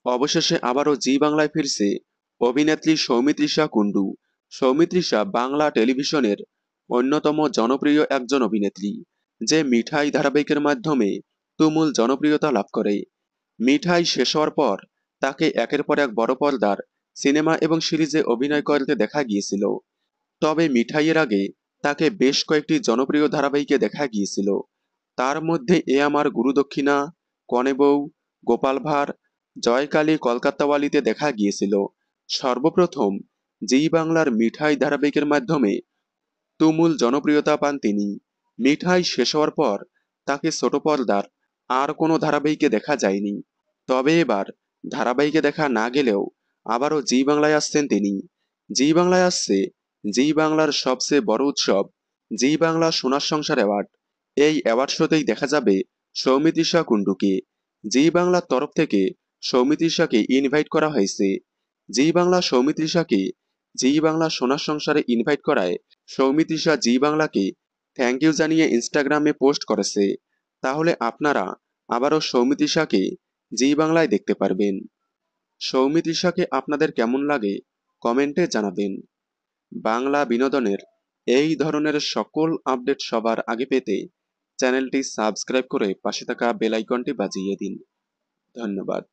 অবশেষে আবারও জি বাংলায় ফিরছে অভিনেত্রী সৌমিত্রিষা কুণ্ডু। সৌমিত্রিষা বাংলা টেলিভিশনের অন্যতম জনপ্রিয় একজন অভিনেত্রী, যে মিঠাই ধারাবাহিকের মাধ্যমে তুমুল জনপ্রিয়তা লাভ করে। মিঠাই শেষ হওয়ার পর তাকে একের পর এক বড় পর্দার সিনেমা এবং সিরিজে অভিনয় করতে দেখা গিয়েছিল। তবে মিঠাইয়ের আগে তাকে বেশ কয়েকটি জনপ্রিয় ধারাবাহিকে দেখা গিয়েছিল। তার মধ্যে এ আমার গুরুদক্ষিণা, কনে বউ, গোপাল ভাঁড়, জয়কালী কলকাতাওয়ালিতে দেখা গিয়েছিল। সর্বপ্রথম জি বাংলার মিঠাই ধারাবাহিকের মাধ্যমে তুমুল জনপ্রিয়তা পান তিনি। মিঠাই শেষ হওয়ার পর তাকে ছোট পর্দার আর কোনো ধারাবাহিকে দেখা যায়নি। তবে এবার ধারাবাহিকে দেখা না গেলেও আবারও জি বাংলায় আসছেন তিনি। জি বাংলায় আসছে জি বাংলার সবচেয়ে বড় উৎসব, জি বাংলা সোনার সংসার অ্যাওয়ার্ড। এই অ্যাওয়ার্ড শোতেই দেখা যাবে সৌমিত্রিষা কুণ্ডুকে। জি বাংলার তরফ থেকে সৌমিত্রিষাকে ইনভাইট করা হয়েছে। জি বাংলা সৌমিত্রিষাকে জি বাংলা সোনার সংসারে ইনভাইট করায় সৌমিত্রিষা জি বাংলাকে থ্যাংক ইউ জানিয়ে ইনস্টাগ্রামে পোস্ট করেছে। তাহলে আপনারা আবারও সৌমিত্রিষাকে জি বাংলায় দেখতে পারবেন। সৌমিত্রিষাকে আপনাদের কেমন লাগে কমেন্টে জানাবেন। বাংলা বিনোদনের এই ধরনের সকল আপডেট সবার আগে পেতে চ্যানেলটি সাবস্ক্রাইব করে পাশে থাকা বেল আইকনটি বাজিয়ে দিন। ধন্যবাদ।